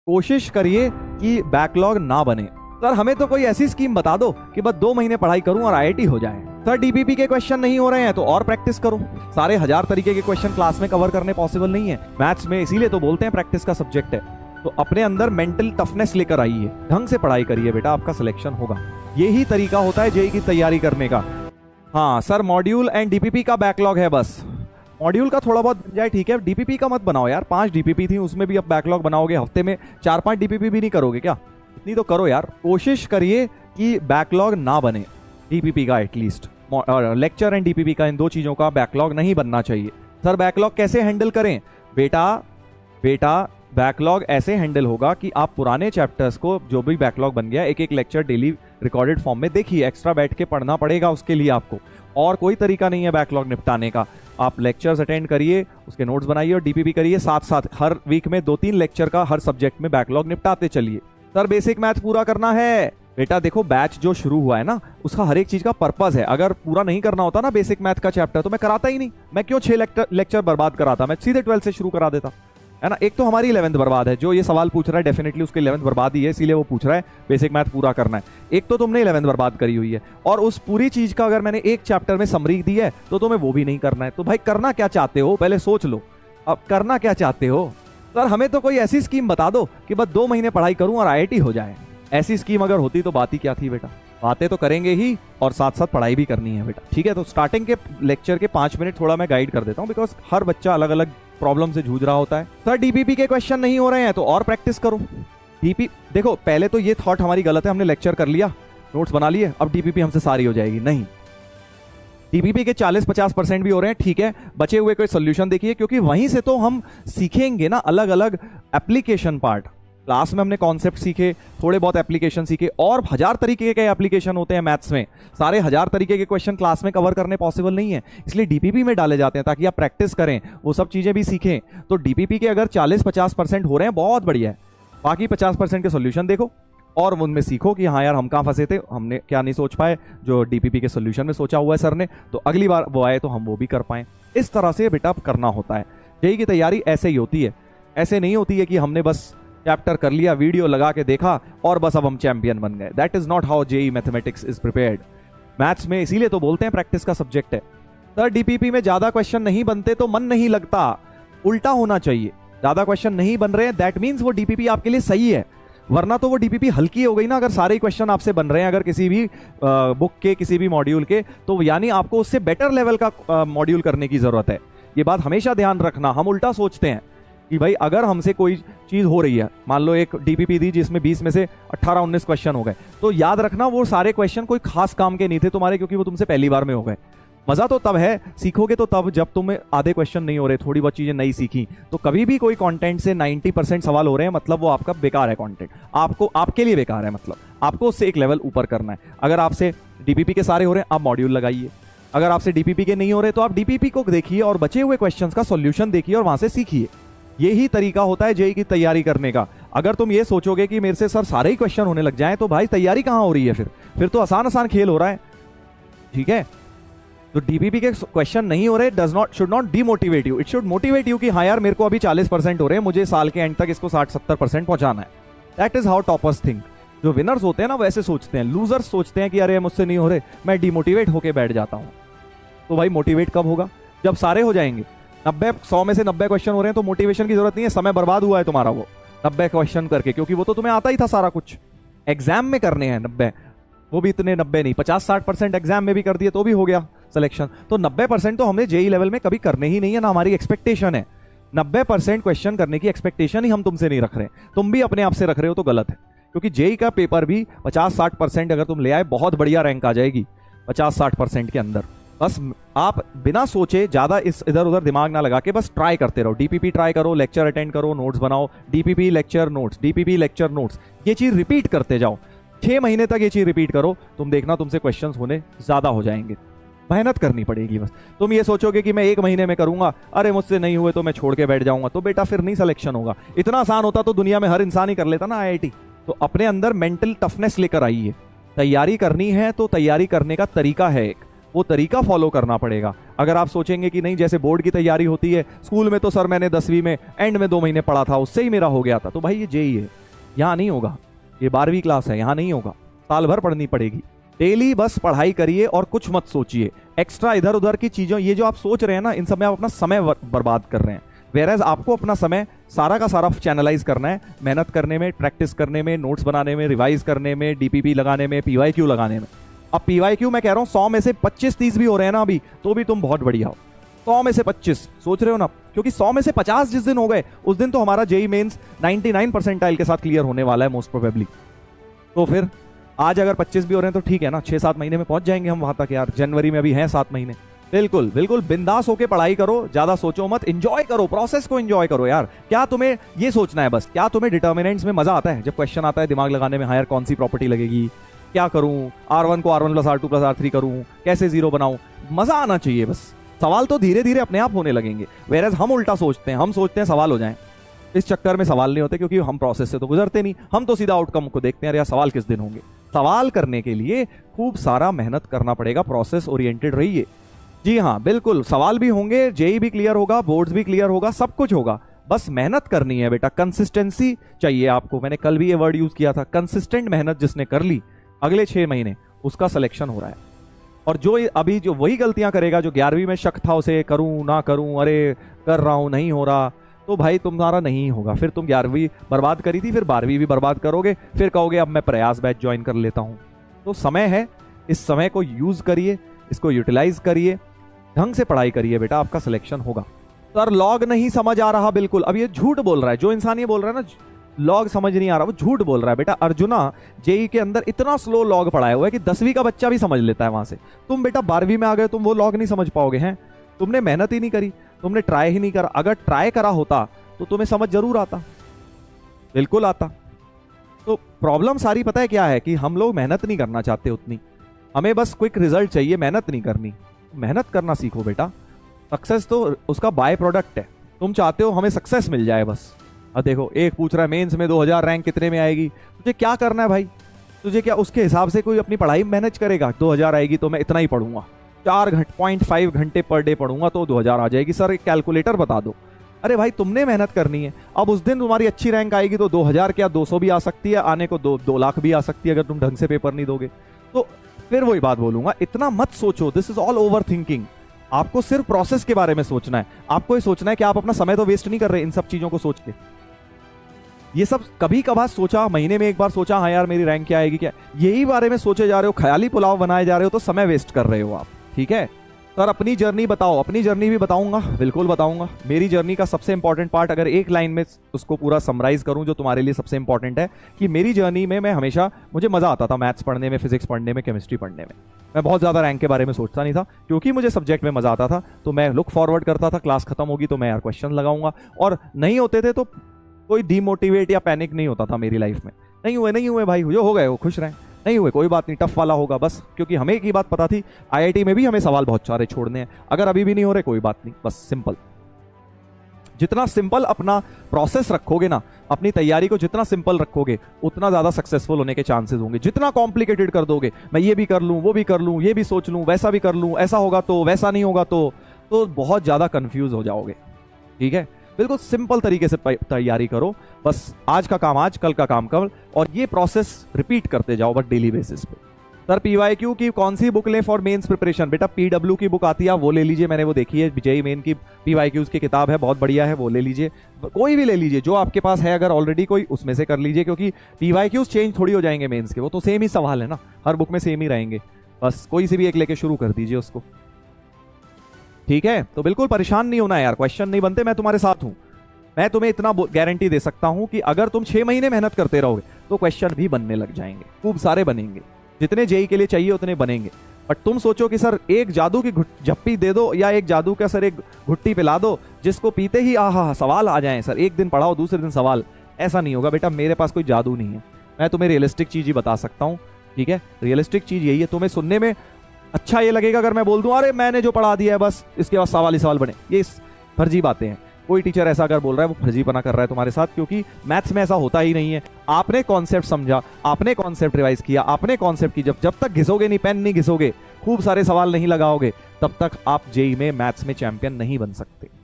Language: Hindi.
कोशिश करिए कि बैकलॉग ना बने। सर हमें तो कोई ऐसी स्कीम बता दो कि बस 2 महीने पढ़ाई करूं और आईआईटी हो जाए। सर डीपीपी के क्वेश्चन नहीं हो रहे हैं तो और प्रैक्टिस करो। सारे 1000 तरीके के क्वेश्चन क्लास में कवर करने पॉसिबल नहीं है मैथ्स में, इसीलिए तो बोलते हैं प्रैक्टिस का सब्जेक्ट है। तो अपने अंदर मेंटल टफनेस लेकर आइए, ढंग से पढ़ाई करिए बेटा, आपका सिलेक्शन होगा। यही तरीका होता है जेईई की तैयारी करने का। हाँ सर मॉड्यूल एंड डीपीपी का बैकलॉग है, बस मॉड्यूल का थोड़ा बहुत बन जाए ठीक है, डीपीपी का मत बनाओ यार। 5 डीपीपी थी उसमें भी अब बैकलॉग बनाओगे, हफ्ते में 4-5 डीपीपी भी नहीं करोगे क्या? इतनी तो करो यार। कोशिश करिए कि बैकलॉग ना बने डीपीपी का, एटलीस्ट लेक्चर एंड डीपीपी का, इन 2 चीजों का बैकलॉग नहीं बनना चाहिए। सर बैकलॉग कैसे हैंडल करें? बेटा बैकलॉग ऐसे हैंडल होगा कि आप पुराने चैप्टर्स को, जो भी बैकलॉग बन गया, एक लेक्चर डेली रिकॉर्डेड फॉर्म में देखिए। एक्स्ट्रा बैठ के पढ़ना पड़ेगा उसके लिए आपको, और कोई तरीका नहीं है बैकलॉग निपटाने का। आप लेक्चर्स अटेंड करिए, उसके नोट्स बनाइए और डीपीपी करिए साथ साथ। हर वीक में 2-3 लेक्चर का हर सब्जेक्ट में बैकलॉग निपटाते चलिए। सर बेसिक मैथ पूरा करना है। बेटा देखो बैच जो शुरू हुआ है ना, उसका हर एक चीज का पर्पस है। अगर पूरा नहीं करना होता ना बेसिक मैथ का चैप्टर तो मैं कराता ही नहीं। मैं क्यों 6 लेक्चर बर्बाद कराता, मैं सीधे 12 से शुरू करा देता, है ना। एक तो हमारी 11th बर्बाद है, जो ये सवाल पूछ रहा है डेफिनेटली उसकी 11th बर्बाद ही है, इसीलिए वो पूछ रहा है बेसिक मैथ पूरा करना है। एक तो तुमने 11th बर्बाद करी हुई है, और उस पूरी चीज का अगर मैंने एक चैप्टर में समरी दी है तो तुम्हें वो भी नहीं करना है। तो भाई करना क्या चाहते हो पहले सोच लो, अब करना क्या चाहते हो? सर हमें तो कोई ऐसी स्कीम बता दो कि बस 2 महीने पढ़ाई करूं और आईआईटी हो जाए। ऐसी स्कीम अगर होती तो बात ही क्या थी बेटा। बातें तो करेंगे ही और साथ साथ पढ़ाई भी करनी है बेटा, ठीक है। तो स्टार्टिंग के लेक्चर के 5 मिनट थोड़ा मैं गाइड कर देता हूं, बिकॉज हर बच्चा अलग अलग प्रॉब्लम से जूझ रहा होता है। सर डीपीपी के क्वेश्चन नहीं हो रहे हैं तो और प्रैक्टिस करो। देखो पहले तो ये थॉट हमारी गलत है, हमने लेक्चर कर लिया, नोट्स बना लिए, अब डीपीपी हमसे सारी हो जाएगी। नहीं, डीपीपी के 40-50% भी हो रहे हैं ठीक है, बचे हुए कोई सोल्यूशन देखिए, क्योंकि वहीं से तो हम सीखेंगे ना अलग अलग एप्लीकेशन पार्ट। क्लास में हमने कॉन्सेप्ट सीखे, थोड़े बहुत एप्लीकेशन सीखे, और 1000 तरीके के एप्लीकेशन होते हैं मैथ्स में। सारे 1000 तरीके के क्वेश्चन क्लास में कवर करने पॉसिबल नहीं है, इसलिए डीपीपी में डाले जाते हैं ताकि आप प्रैक्टिस करें, वो सब चीजें भी सीखें। तो डीपीपी के अगर 40-50% हो रहे हैं बहुत बढ़िया है, बाकी 50% के सोल्यूशन देखो और उनमें सीखो कि हाँ यार हम कहाँ फंसे थे, हमने क्या नहीं सोच पाए जो डीपीपी के सोल्यूशन में सोचा हुआ है सर ने, तो अगली बार वो आए तो हम वो भी कर पाए। इस तरह से बेटा करना होता है। जेईई की तैयारी ऐसे ही होती है, ऐसे नहीं होती है कि हमने बस चैप्टर कर लिया, वीडियो लगा के देखा और बस अब हम चैंपियन बन गए। That is not how JEE mathematics is prepared. Maths में इसीलिए तो बोलते हैं प्रैक्टिस का सब्जेक्ट है। सर डीपीपी में ज्यादा क्वेश्चन नहीं बनते तो मन नहीं लगता, उल्टा होना चाहिए। ज्यादा क्वेश्चन नहीं बन रहे हैं दैट मीन्स वो डीपीपी आपके लिए सही है, वरना तो वो डीपीपी हल्की हो गई ना। अगर सारे क्वेश्चन आपसे बन रहे हैं अगर किसी भी बुक के किसी भी मॉड्यूल के, तो यानी आपको उससे बेटर लेवल का मॉड्यूल करने की जरूरत है। ये बात हमेशा ध्यान रखना। हम उल्टा सोचते हैं कि भाई अगर हमसे कोई चीज हो रही है, मान लो एक डीपीपी दी जिसमें 20 में से 18-19 क्वेश्चन हो गए, तो याद रखना वो सारे क्वेश्चन कोई खास काम के नहीं थे तुम्हारे, क्योंकि वो तुमसे पहली बार में हो गए। मजा तो तब है, सीखोगे तो तब जब तुम्हें आधे क्वेश्चन नहीं हो रहे, थोड़ी बहुत चीजें नहीं सीखी। तो कभी भी कोई कंटेंट से 90% सवाल हो रहे हैं मतलब वो आपका बेकार है कंटेंट, आपको आपके लिए बेकार है, मतलब आपको उससे एक लेवल ऊपर करना है। अगर आपसे डीपीपी के सारे हो रहे हैं आप मॉड्यूल लगाइए, अगर आपसे डीपीपी के नहीं हो रहे तो आप डीपीपी को देखिए और बचे हुए क्वेश्चंस का सॉल्यूशन देखिए और वहां से सीखिए। यही तरीका होता है जेईई की तैयारी करने का। अगर तुम ये सोचोगे कि मेरे से सर सारे ही क्वेश्चन होने लग जाएं, तो भाई तैयारी कहां हो रही है? फिर तो आसान आसान खेल हो रहा है, ठीक है। तो डीपीपी के क्वेश्चन नहीं हो रहे should not demotivate you, it should motivate you कि हाँ यार मेरे को अभी 40% हो रहे हैं, मुझे साल के एंड तक इसको 60-70% पहुंचाना है। That is how toppers think. जो विनर्स होते हैं ना वैसे सोचते हैं, लूजर्स सोचते हैं कि अरे मुझसे नहीं हो रहे, मैं डीमोटिवेट होकर बैठ जाता हूं। तो भाई मोटिवेट कब होगा? जब सारे हो जाएंगे। 100 में से 90 क्वेश्चन हो रहे हैं तो मोटिवेशन की जरूरत नहीं है, समय बर्बाद हुआ है तुम्हारा वो 90 क्वेश्चन करके, क्योंकि वो तो तुम्हें आता ही था सारा कुछ। एग्जाम में करने हैं 90, वो भी इतने 90 नहीं, 50-60% एग्जाम में भी कर दिए तो भी हो गया सिलेक्शन। तो 90% तो हमने जेईई लेवल में कभी करने ही नहीं है, ना हमारी एक्सपेक्टेशन है। 90% क्वेश्चन करने की एक्सपेक्टेशन ही हम तुमसे नहीं रख रहे, तुम भी अपने आप से रख रहे हो तो गलत है। क्योंकि जेईई का पेपर भी 50-60% अगर तुम ले आए बहुत बढ़िया रैंक आ जाएगी 50-60% के अंदर। बस आप बिना सोचे ज्यादा इस इधर उधर दिमाग ना लगा के बस ट्राई करते रहो। डीपीपी ट्राई करो, लेक्चर अटेंड करो, नोट्स बनाओ, DPP lecture notes, DPP lecture notes, ये चीज रिपीट करते जाओ। 6 महीने तक ये चीज रिपीट करो, तुम देखना तुमसे क्वेश्चंस होने ज्यादा हो जाएंगे। मेहनत करनी पड़ेगी बस। तुम ये सोचोगे कि मैं 1 महीने में करूंगा, अरे मुझसे नहीं हुए तो मैं छोड़ के बैठ जाऊंगा, तो बेटा फिर नहीं सिलेक्शन होगा। इतना आसान होता तो दुनिया में हर इंसान ही कर लेता ना आईआईटी। तो अपने अंदर मेंटल टफनेस लेकर आइए। तैयारी करनी है तो तैयारी करने का तरीका है एक, वो तरीका फॉलो करना पड़ेगा। अगर आप सोचेंगे कि नहीं जैसे बोर्ड की तैयारी होती है, स्कूल में तो सर मैंने 10वीं में एंड में 2 महीने पढ़ा था, उससे ही मेरा हो गया था, तो भाई ये जेई है, यहाँ नहीं होगा। ये 12वीं क्लास है, यहाँ नहीं होगा, साल भर पढ़नी पड़ेगी। डेली बस पढ़ाई करिए और कुछ मत सोचिए एक्स्ट्रा इधर उधर की चीजों। ये जो आप सोच रहे हैं ना, इन सब में आप अपना समय बर्बाद कर रहे हैं। वेरएज आपको अपना समय सारा का सारा चैनलाइज करना है मेहनत करने में, प्रैक्टिस करने में, नोट्स बनाने में, रिवाइज करने में, डीपीपी लगाने में, पीवाईक्यू लगाने में। अब पीवाईक्यू मैं कह रहा हूं 100 में से 25-30 भी हो रहे हैं ना अभी, तो भी तुम बहुत बढ़िया हो। 100 में से 25 सोच रहे हो ना, क्योंकि 100 में से 50 जिस दिन हो गए उस दिन तो हमारा जेई मेंस 99 परसेंटाइल के साथ क्लियर होने वाला है मोस्ट प्रोबेबली। तो फिर आज अगर 25 भी हो रहे हैं तो ठीक है ना, 6-7 महीने में पहुंच जाएंगे हम वहां तक यार। जनवरी में अभी हैं 7 महीने। बिल्कुल बिल्कुल बिंदास होके पढ़ाई करो, ज्यादा सोचो मत, एंजॉय करो, प्रोसेस को एंजॉय करो यार। क्या तुम्हें ये सोचना है बस, क्या तुम्हें डिटर्मिनेंट्स में मजा आता है? जब क्वेश्चन आता है दिमाग लगाने में, हाँ यार कौन सी प्रॉपर्टी लगेगी, क्या करूं, R1 को R1 + R2 + R3 करूं, कैसे जीरो बनाऊं, मजा आना चाहिए बस। सवाल तो धीरे धीरे अपने आप होने लगेंगे। वेरएज हम उल्टा सोचते हैं, हम सोचते हैं सवाल हो जाएं। इस चक्कर में सवाल नहीं होते, क्योंकि हम प्रोसेस से तो गुजरते नहीं, हम तो सीधा आउटकम को देखते हैं, यार सवाल किस दिन होंगे। सवाल करने के लिए खूब सारा मेहनत करना पड़ेगा, प्रोसेस ओरिएंटेड रहिए। जी हाँ बिल्कुल, सवाल भी होंगे, जेई भी क्लियर होगा, बोर्ड्स भी क्लियर होगा, सब कुछ होगा, बस मेहनत करनी है बेटा। कंसिस्टेंसी चाहिए आपको। मैंने कल भी ये वर्ड यूज किया था, कंसिस्टेंट मेहनत जिसने कर ली अगले 6 महीने उसका सिलेक्शन हो रहा है। और जो अभी जो वही गलतियां करेगा जो 11वीं में शक था उसे, करूं ना करूं, अरे कर रहा हूं नहीं हो रहा, तो भाई तुम्हारा नहीं होगा। फिर तुम 11वीं बर्बाद करी थी, फिर 12वीं भी बर्बाद करोगे, फिर कहोगे अब मैं प्रयास बैच ज्वाइन कर लेता हूं। तो समय है, इस समय को यूज करिए, इसको यूटिलाइज करिए, ढंग से पढ़ाई करिए बेटा, आपका सिलेक्शन होगा। सर लॉग नहीं समझ आ रहा, बिल्कुल अब ये झूठ बोल रहा है। जो इंसान ये बोल रहा है ना लॉग समझ नहीं आ रहा, वो झूठ बोल रहा है बेटा। अर्जुना जेई के अंदर इतना स्लो लॉग पढ़ाया हुआ है कि 10वीं का बच्चा भी समझ लेता है वहां से। तुम बेटा 12वीं में आ गए, तुम वो लॉग नहीं समझ पाओगे हैं? तुमने मेहनत ही नहीं करी, तुमने ट्राई ही नहीं करा। अगर ट्राई करा होता तो तुम्हें समझ जरूर आता, बिल्कुल आता। तो प्रॉब्लम सारी पता है क्या है, कि हम लोग मेहनत नहीं करना चाहते उतनी, हमें बस क्विक रिजल्ट चाहिए, मेहनत नहीं करनी। मेहनत करना सीखो बेटा, सक्सेस तो उसका बाय प्रोडक्ट है। तुम चाहते हो हमें सक्सेस मिल जाए बस। अब देखो एक पूछ रहा है मेंस में 2000 रैंक कितने में आएगी, तुझे क्या करना है भाई? तुझे क्या उसके हिसाब से कोई अपनी पढ़ाई मैनेज करेगा? 2000 आएगी तो मैं इतना ही पढ़ूंगा, 4.5 घंटे पर डे पढ़ूंगा तो 2000 आ जाएगी। सर एक कैलकुलेटर बता दो। अरे भाई तुमने मेहनत करनी है। अब उस दिन तुम्हारी अच्छी रैंक आएगी तो 2000 क्या 200 भी आ सकती है, आने को 2 लाख भी आ सकती है अगर तुम ढंग से पेपर नहीं दोगे तो। फिर वही बात बोलूंगा, इतना मत सोचो, this is all over thinking. आपको सिर्फ प्रोसेस के बारे में सोचना है। आपको ये सोचना है कि आप अपना समय तो वेस्ट नहीं कर रहे इन सब चीजों को सोच के। ये सब कभी कभार सोचा, महीने में एक बार सोचा हाँ यार मेरी रैंक क्या आएगी, क्या, यही बारे में सोचे जा रहे हो, ख्याली पुलाव बनाए जा रहे हो, तो समय वेस्ट कर रहे हो आप। ठीक है सर अपनी जर्नी बताओ। अपनी जर्नी भी बताऊंगा, बिल्कुल बताऊंगा। मेरी जर्नी का सबसे इंपॉर्टेंट पार्ट अगर एक लाइन में उसको पूरा समराइज करूं जो तुम्हारे लिए सबसे इंपॉर्टेंट है, कि मेरी जर्नी में मैं हमेशा, मुझे मजा आता था मैथ्स पढ़ने में, फिजिक्स पढ़ने में, केमिस्ट्री पढ़ने में। मैं बहुत ज्यादा रैंक के बारे में सोचता नहीं था, क्योंकि मुझे सब्जेक्ट में मजा आता था। तो मैं लुक फॉरवर्ड करता था, क्लास खत्म होगी तो मैं यार क्वेश्चन लगाऊंगा, और नहीं होते थे तो कोई डीमोटिवेट या पैनिक नहीं होता था मेरी लाइफ में। नहीं हुए भाई, जो हो गए वो खुश रहें, नहीं हुए कोई बात नहीं, टफ वाला होगा बस। क्योंकि हमें एक ही बात पता थी, आईआईटी में भी हमें सवाल बहुत सारे छोड़ने हैं, अगर अभी भी नहीं हो रहे कोई बात नहीं, बस सिंपल। जितना सिंपल अपना प्रोसेस रखोगे ना, अपनी तैयारी को जितना सिंपल रखोगे, उतना ज्यादा सक्सेसफुल होने के चांसेस होंगे। जितना कॉम्प्लिकेटेड कर दोगे, मैं ये भी कर लूं, वो भी कर लूं, ये भी सोच लूं, वैसा भी कर लूं, ऐसा होगा तो, वैसा नहीं होगा तो बहुत ज्यादा कंफ्यूज हो जाओगे। ठीक है, बिल्कुल सिंपल तरीके से तैयारी करो, बस आज का काम आज, कल का काम कल, और ये प्रोसेस रिपीट करते जाओ बस डेली बेसिस पे। सर पीवाईक्यू की कौन सी बुक लें फॉर मेंस प्रिपरेशन? बेटा पीडब्ल्यू की बुक आती है, वो ले लीजिए, मैंने वो देखी है, जेईई मेन की पीवाईक्यूज की किताब है, बहुत बढ़िया है, वो ले लीजिए। कोई भी ले लीजिए जो आपके पास है, अगर ऑलरेडी कोई उसमें से कर लीजिए, क्योंकि पीवाईक्यूज चेंज थोड़ी हो जाएंगे मेंस के, वो तो सेम ही सवाल है ना, हर बुक में सेम ही रहेंगे। बस कोई से भी एक लेके शुरू कर दीजिए उसको। ठीक है, तो बिल्कुल परेशान नहीं होना है यार, क्वेश्चन नहीं बनते, मैं तुम्हारे साथ हूं। मैं तुम्हें इतना गारंटी दे सकता हूं कि अगर तुम 6 महीने मेहनत करते रहोगे तो क्वेश्चन भी बनने लग जाएंगे, खूब सारे बनेंगे, जितने जेईई के लिए चाहिए उतने बनेंगे। बट तुम सोचो कि सर एक जादू की झप्पी दे दो, या एक जादू का सर एक घुट्टी पिला दो जिसको पीते ही आहा सवाल आ जाए, सर एक दिन पढ़ाओ दूसरे दिन सवाल, ऐसा नहीं होगा बेटा। मेरे पास कोई जादू नहीं है, मैं तुम्हें रियलिस्टिक चीज ही बता सकता हूँ। ठीक है, रियलिस्टिक चीज यही है, तुम्हें सुनने में अच्छा ये लगेगा अगर मैं बोल दूं अरे मैंने जो पढ़ा दिया है बस इसके बाद सवाल ही सवाल बने, ये फर्जी बातें हैं। कोई टीचर ऐसा अगर बोल रहा है वो फर्जीपना कर रहा है तुम्हारे साथ, क्योंकि मैथ्स में ऐसा होता ही नहीं है। आपने कॉन्सेप्ट समझा, आपने कॉन्सेप्ट रिवाइज किया, आपने कॉन्सेप्ट की जब तक घिसोगे नहीं, पेन नहीं घिसोगे, खूब सारे सवाल नहीं लगाओगे, तब तक आप जेई में मैथ्स में चैंपियन नहीं बन सकते।